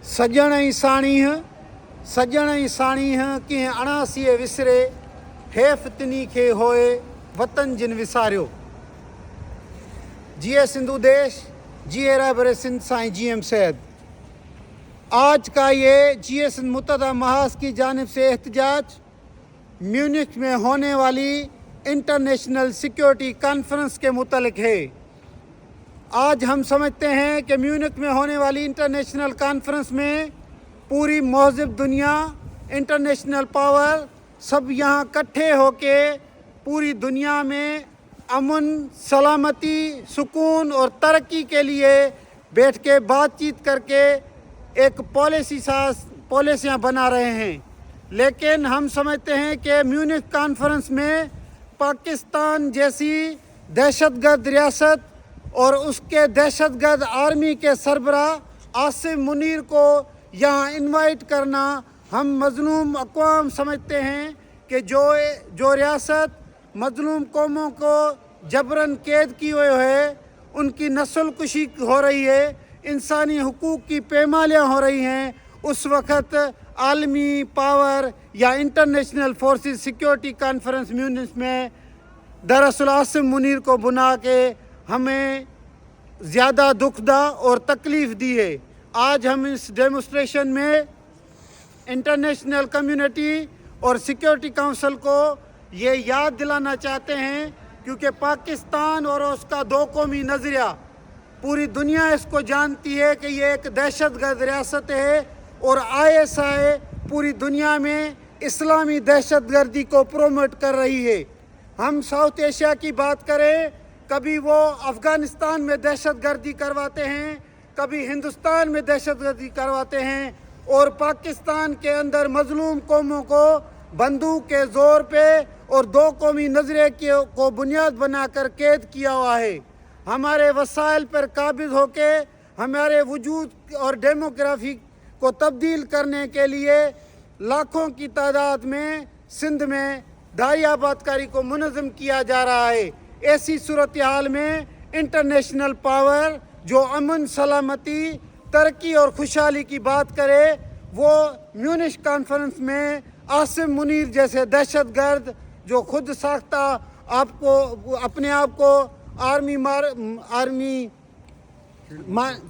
सजण ई साणीह कीअं अणासीअ विसरे हेफ़ तिनी खे होए वतन जिन विसारियो। जिए सिंधु देश, जिए रहबर सिंध साईं GM सैद। आज का ये जिए सिंध मुत्तहदा महाज की जानिब से एहतजाज म्यूनिख में होने वाली इंटरनेशनल सिक्योरिटी कॉन्फ्रेंस के मुतल्लिक़ है। आज हम समझते हैं कि म्यूनिख में होने वाली इंटरनेशनल कॉन्फ्रेंस में पूरी महज़िब दुनिया, इंटरनेशनल पावर सब यहाँ इकट्ठे होके पूरी दुनिया में अमन, सलामती, सुकून और तरक्की के लिए बैठ के बातचीत करके एक पॉलिसियाँ बना रहे हैं। लेकिन हम समझते हैं कि म्यूनिख कॉन्फ्रेंस में पाकिस्तान जैसी दहशतगर्द रियासत और उसके दहशतगर्द आर्मी के सरबराह आसिम मुनीर को यहाँ इनवाइट करना, हम मज़लूम अक़वाम समझते हैं कि जो रियासत मज़लूम कौमों को जबरन कैद की हुई है, उनकी नस्ल कुशी हो रही है, इंसानी हुकूक की पैमालियाँ हो रही हैं, उस वक़्त आलमी पावर या international forces security conference Munich में दरअसल आसिम मुनीर को बुला के हमें ज़्यादा दुखदा और तकलीफ़ दी है। आज हम इस डेमोस्ट्रेशन में इंटरनेशनल कम्युनिटी और सिक्योरिटी काउंसिल को ये याद दिलाना चाहते हैं, क्योंकि पाकिस्तान और उसका दो कौमी नज़रिया पूरी दुनिया इसको जानती है कि ये एक दहशतगर्द रियासत है और ISI पूरी दुनिया में इस्लामी दहशतगर्दी को प्रोमोट कर रही है। हम साउथ एशिया की बात करें, कभी वो अफ़गानिस्तान में दहशतगर्दी करवाते हैं, कभी हिंदुस्तान में दहशतगर्दी करवाते हैं और पाकिस्तान के अंदर मज़लूम कौमों को बंदूक के ज़ोर पे और दो कौमी नज़रिए को बुनियाद बनाकर कैद किया हुआ है। हमारे वसाइल पर काबिज़ होके हमारे वजूद और डेमोग्राफी को तब्दील करने के लिए लाखों की तादाद में सिंध में दारी आबादकारी को मुनज़्ज़म किया जा रहा है। ऐसी सूरत हाल में इंटरनेशनल पावर जो अमन, सलामती, तरक्की और खुशहाली की बात करे, वो म्यूनिख कॉन्फ्रेंस में आसिम मुनीर जैसे दहशतगर्द जो खुद साख्ता अपने आप को आर्मी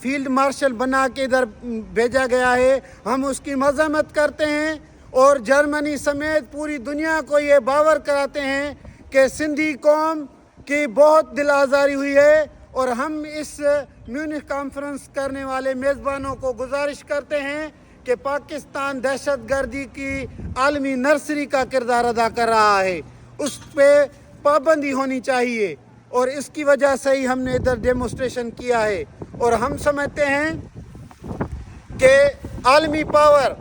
फील्ड मार्शल बना के इधर भेजा गया है, हम उसकी मज़म्मत करते हैं और जर्मनी समेत पूरी दुनिया को ये बावर कराते हैं कि सिंधी कौम की बहुत दिल आज़ारी हुई है। और हम इस म्यूनिख कॉन्फ्रेंस करने वाले मेज़बानों को गुजारिश करते हैं कि पाकिस्तान दहशतगर्दी की आलमी नर्सरी का किरदार अदा कर रहा है, उस पर पाबंदी होनी चाहिए और इसकी वजह से ही हमने इधर डेमोस्ट्रेशन किया है। और हम समझते हैं कि आलमी पावर,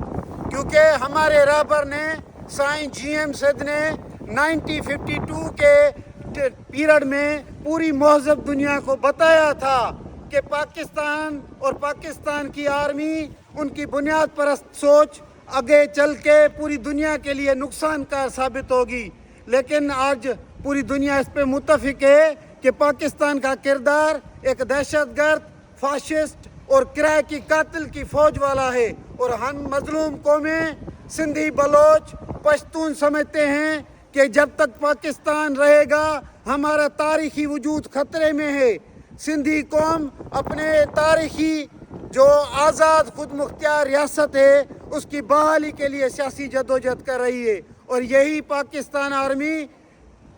क्योंकि हमारे रहबर ने साईं GM सैद ने 1952 के पीरियड में पूरी महज़ब दुनिया को बताया था कि पाकिस्तान और पाकिस्तान की आर्मी, उनकी बुनियाद परस्त सोच आगे चल के पूरी दुनिया के लिए नुकसानकार साबित होगी। लेकिन आज पूरी दुनिया इस पे मुत्तफ़िक है कि पाकिस्तान का किरदार एक दहशतगर्द, फाशिस्ट और किराए की कातिल की फ़ौज वाला है और हम मज़लूम कौमें सिंधी, बलोच, पश्तून समझते हैं कि जब तक पाकिस्तान रहेगा हमारा तारीख़ी वजूद ख़तरे में है। सिंधी कौम अपने तारीख़ी जो आज़ाद खुद मुख्तियार रियासत है उसकी बहाली के लिए सियासी जदोजहद कर रही है और यही पाकिस्तान आर्मी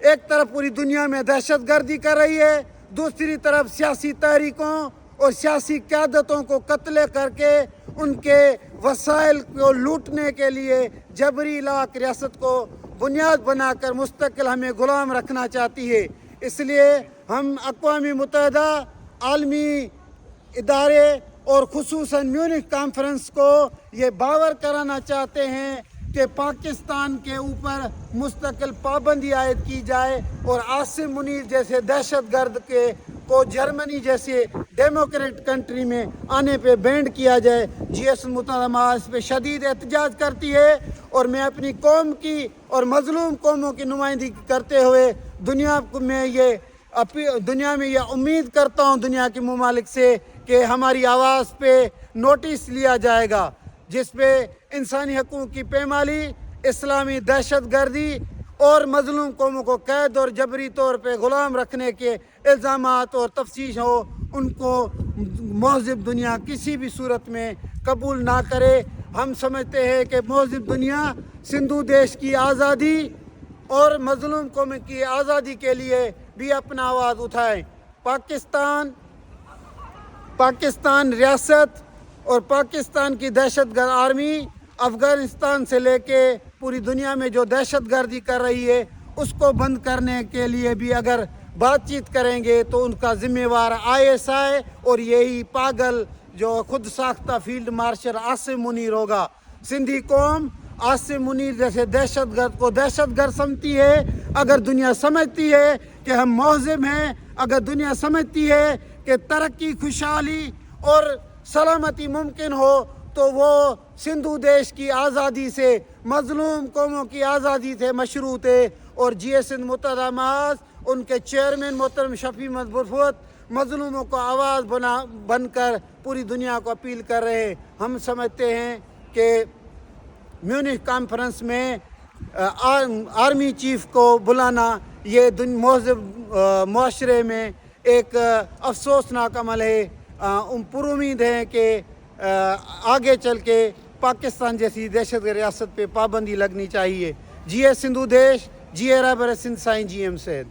एक तरफ पूरी दुनिया में दहशतगर्दी कर रही है, दूसरी तरफ सियासी तहरीकों और सियासी क़यादतों को कत्ल करके उनके वसाइल को लूटने के लिए जबरी इलाक़ रियासत को बुनियाद बनाकर मुस्तकिल हमें ग़ुलाम रखना चाहती है। इसलिए हम अक़वाम मुत्तहदा, आलमी इदारे और ख़ुसूसन म्यूनिख कॉन्फ्रेंस को ये बावर कराना चाहते हैं कि पाकिस्तान के ऊपर मुस्तकिल पाबंदी आयद की जाए और आसिम मुनीर जैसे दहशतगर्द को जर्मनी जैसे डेमोक्रेट कंट्री में आने पे बैंड किया जाए। GS मुत्तहदा महाज पे शदीद एहतजाज करती है और मैं अपनी कौम की और मज़लूम कौमों की नुमाइंदगी करते हुए दुनिया में ये उम्मीद करता हूँ दुनिया के ममालिक से कि हमारी आवाज़ पे نوٹس لیا جائے گا جس پہ انسانی حقوق کی پامالی، اسلامی دہشت گردی اور مظلوم قوموں کو قید اور جبری طور پہ غلام رکھنے کے الزامات اور تفتیش ہو، ان کو مہذب دنیا کسی بھی صورت میں قبول نہ کرے۔ ہم سمجھتے ہیں کہ مہذب دنیا سندھو دیش کی آزادی اور مظلوم قوم کی آزادی کے لیے بھی اپنا آواز اٹھائے۔ پاکستان ریاست اور پاکستان کی دہشت گرد آرمی افغانستان سے لے کے پوری دنیا میں جو دہشت گردی کر رہی ہے اس کو بند کرنے کے لیے بھی اگر بات چیت کریں گے تو ان کا ذمہ وار ISI اور یہی پاگل جو خود ساختہ فیلڈ مارشل عاصم منیر ہوگا۔ سندھی قوم عاصم منیر جیسے دہشت گرد کو دہشت گرد سمجھتی ہے۔ اگر دنیا سمجھتی ہے کہ ہم مہذب ہیں، اگر دنیا سمجھتی ہے کہ ترقی، خوشحالی اور سلامتی ممکن ہو تو وہ سندھو دیش کی آزادی سے، مظلوم قوموں کی آزادی سے مشروط ہے۔ اور سندھ متحدہ محاذ ان کے چیئرمین محترم شفیع احمد برفوت مظلوموں کو آواز بن کر پوری دنیا کو اپیل کر رہے ہیں۔ ہم سمجھتے ہیں کہ میونخ کانفرنس میں آرمی چیف کو بلانا یہ مہذب معاشرے میں ایک افسوسناک عمل ہے۔ پر امید ہے کہ آگے چل کے پاکستان جیسی دہشت گرد ریاست پہ پابندی لگنی چاہیے۔ سندھو دیش، رہبر سندھ سائیں GM سید۔